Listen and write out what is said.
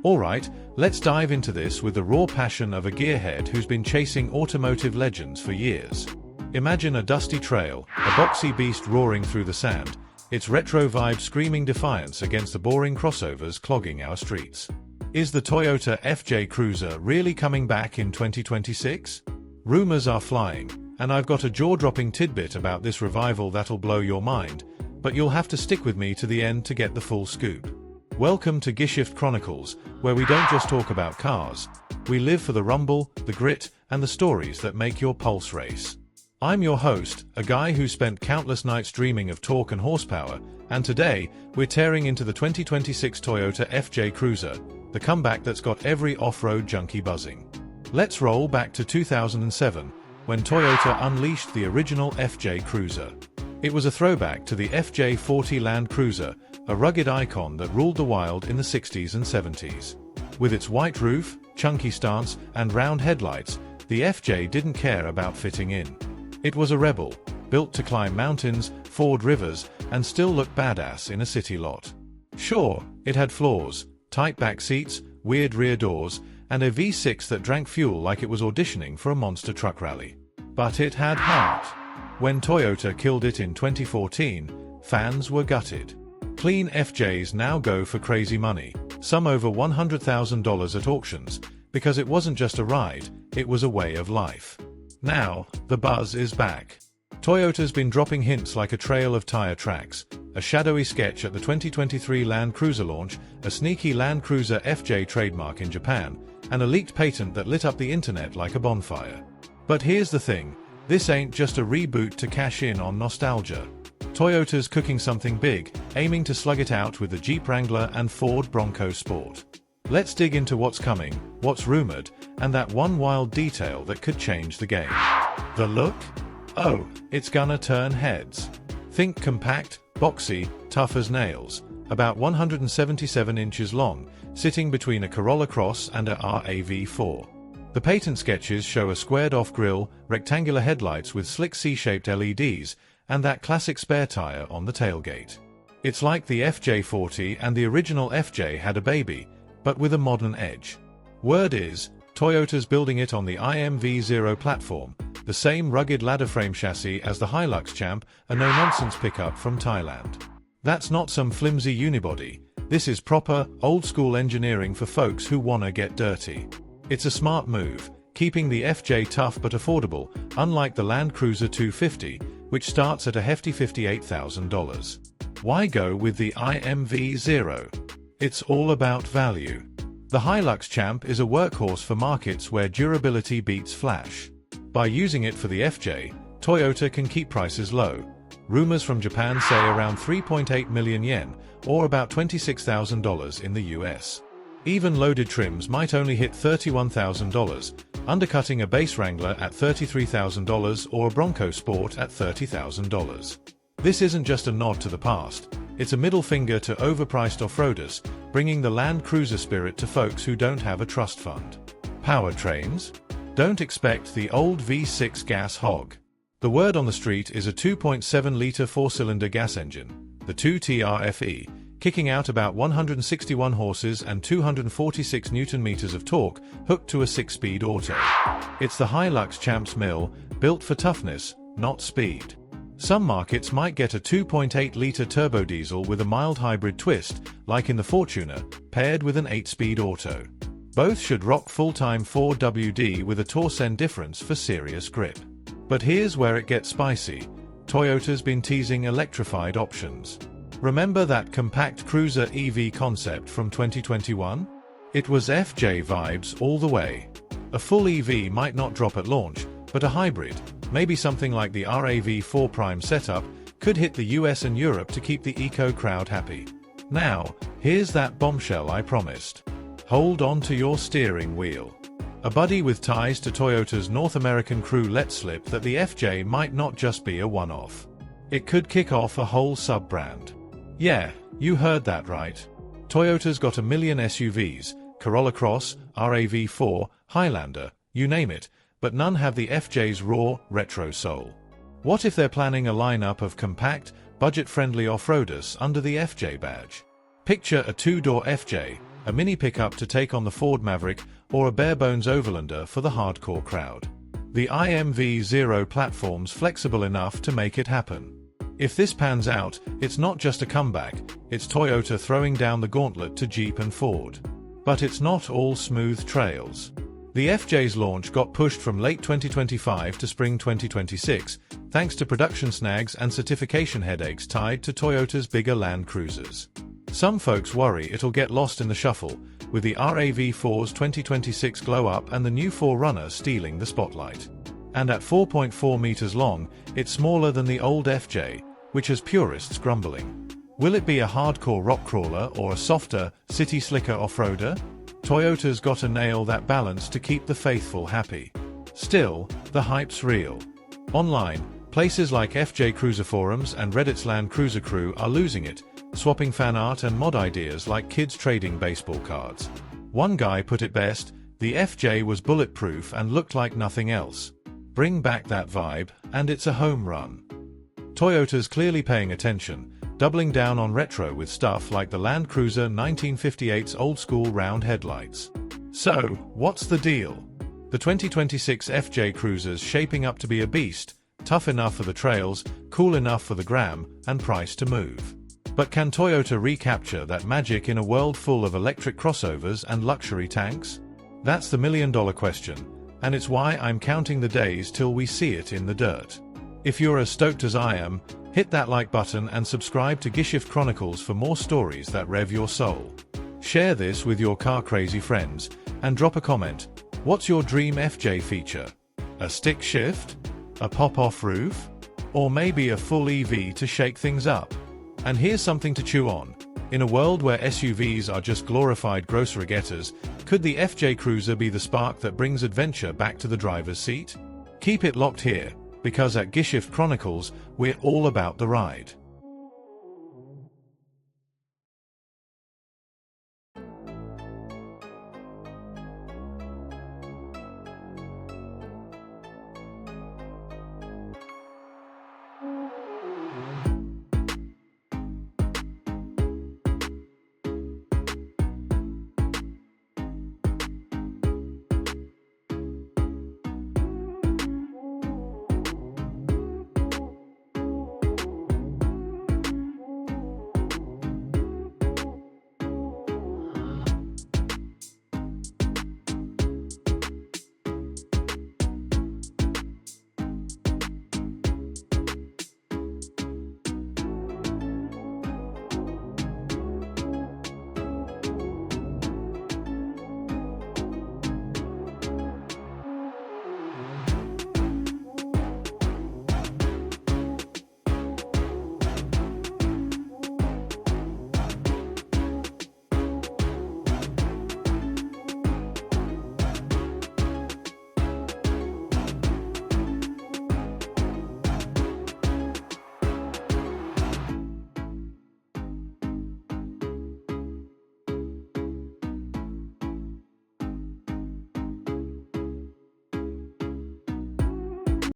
Alright, let's dive into this with the raw passion of a gearhead who's been chasing automotive legends for years. Imagine a dusty trail, a boxy beast roaring through the sand, its retro vibe screaming defiance against the boring crossovers clogging our streets. Is the Toyota FJ Cruiser really coming back in 2026? Rumors are flying, and I've got a jaw-dropping tidbit about this revival that'll blow your mind, but you'll have to stick with me to the end to get the full scoop. Welcome to Gearshift Chronicles, where we don't just talk about cars, we live for the rumble, the grit, and the stories that make your pulse race. I'm your host, a guy who spent countless nights dreaming of torque and horsepower, and today, we're tearing into the 2026 Toyota FJ Cruiser, the comeback that's got every off-road junkie buzzing. Let's roll back to 2007, when Toyota unleashed the original FJ Cruiser. It was a throwback to the FJ40 Land Cruiser, a rugged icon that ruled the wild in the 60s and 70s. With its white roof, chunky stance, and round headlights, the FJ didn't care about fitting in. It was a rebel, built to climb mountains, ford rivers, and still look badass in a city lot. Sure, it had flaws, tight back seats, weird rear doors, and a V6 that drank fuel like it was auditioning for a monster truck rally. But it had heart. When Toyota killed it in 2014, fans were gutted. Clean FJs now go for crazy money, some over $100,000 at auctions, because it wasn't just a ride, it was a way of life. Now, the buzz is back. Toyota's been dropping hints like a trail of tire tracks, a shadowy sketch at the 2023 Land Cruiser launch, a sneaky Land Cruiser FJ trademark in Japan, and a leaked patent that lit up the internet like a bonfire. But here's the thing, this ain't just a reboot to cash in on nostalgia. Toyota's cooking something big, aiming to slug it out with the Jeep Wrangler and Ford Bronco Sport. Let's dig into what's coming, what's rumored, and that one wild detail that could change the game. The look? Oh, it's gonna turn heads. Think compact, boxy, tough as nails, about 177 inches long, sitting between a Corolla Cross and a RAV4. The patent sketches show a squared-off grille, rectangular headlights with slick C-shaped LEDs, and that classic spare tire on the tailgate. It's like the FJ40 and the original FJ had a baby, but with a modern edge. Word is, Toyota's building it on the IMV0 platform, the same rugged ladder frame chassis as the Hilux Champ, a no-nonsense pickup from Thailand. That's not some flimsy unibody, this is proper, old-school engineering for folks who wanna get dirty. It's a smart move, keeping the FJ tough but affordable, unlike the Land Cruiser 250, which starts at a hefty $58,000. Why go with the IMV0? It's all about value. The Hilux Champ is a workhorse for markets where durability beats flash. By using it for the FJ, Toyota can keep prices low. Rumors from Japan say around 3.8 million yen, or about $26,000 in the US. Even loaded trims might only hit $31,000, undercutting a base Wrangler at $33,000 or a Bronco Sport at $30,000. This isn't just a nod to the past, it's a middle finger to overpriced off-roaders, bringing the Land Cruiser spirit to folks who don't have a trust fund. Powertrains? Don't expect the old V6 gas hog. The word on the street is a 2.7-liter four-cylinder gas engine, the 2TRFE, kicking out about 161 horses and 246 Newton-meters of torque, hooked to a 6-speed auto. It's the Hilux Champ's mill, built for toughness, not speed. Some markets might get a 2.8-liter turbo diesel with a mild hybrid twist, like in the Fortuner, paired with an 8-speed auto. Both should rock full-time 4WD with a torque difference for serious grip. But here's where it gets spicy. Toyota's been teasing electrified options. Remember that compact cruiser EV concept from 2021? It was FJ vibes all the way. A full EV might not drop at launch, but a hybrid, maybe something like the RAV4 Prime setup, could hit the US and Europe to keep the eco crowd happy. Now, here's that bombshell I promised. Hold on to your steering wheel. A buddy with ties to Toyota's North American crew let slip that the FJ might not just be a one-off. It could kick off a whole sub-brand. Yeah, you heard that right. Toyota's got a million SUVs, Corolla Cross, RAV4, Highlander, you name it, but none have the FJ's raw, retro soul. What if they're planning a lineup of compact, budget-friendly off-roaders under the FJ badge? Picture a two-door FJ, a mini pickup to take on the Ford Maverick, or a bare-bones overlander for the hardcore crowd. The IMV0 platform's flexible enough to make it happen. If this pans out, it's not just a comeback, it's Toyota throwing down the gauntlet to Jeep and Ford. But it's not all smooth trails. The FJ's launch got pushed from late 2025 to spring 2026, thanks to production snags and certification headaches tied to Toyota's bigger Land Cruisers. Some folks worry it'll get lost in the shuffle, with the RAV4's 2026 glow-up and the new 4Runner stealing the spotlight. And at 4.4 meters long, it's smaller than the old FJ, which has purists grumbling. Will it be a hardcore rock crawler or a softer, city slicker off-roader? Toyota's got to nail that balance to keep the faithful happy. Still, the hype's real. Online, places like FJ Cruiser forums and Reddit's Land Cruiser crew are losing it, swapping fan art and mod ideas like kids trading baseball cards. One guy put it best, the FJ was bulletproof and looked like nothing else. Bring back that vibe, and it's a home run. Toyota's clearly paying attention, doubling down on retro with stuff like the Land Cruiser 1958's old-school round headlights. So, what's the deal? The 2026 FJ Cruiser's shaping up to be a beast, tough enough for the trails, cool enough for the gram, and priced to move. But can Toyota recapture that magic in a world full of electric crossovers and luxury tanks? That's the million-dollar question, and it's why I'm counting the days till we see it in the dirt. If you're as stoked as I am, hit that like button and subscribe to Gishift Chronicles for more stories that rev your soul. Share this with your car-crazy friends, and drop a comment. What's your dream FJ feature? A stick shift? A pop-off roof? Or maybe a full EV to shake things up? And here's something to chew on. In a world where SUVs are just glorified grocery getters, could the FJ Cruiser be the spark that brings adventure back to the driver's seat? Keep it locked here, because at Gishift Chronicles, we're all about the ride.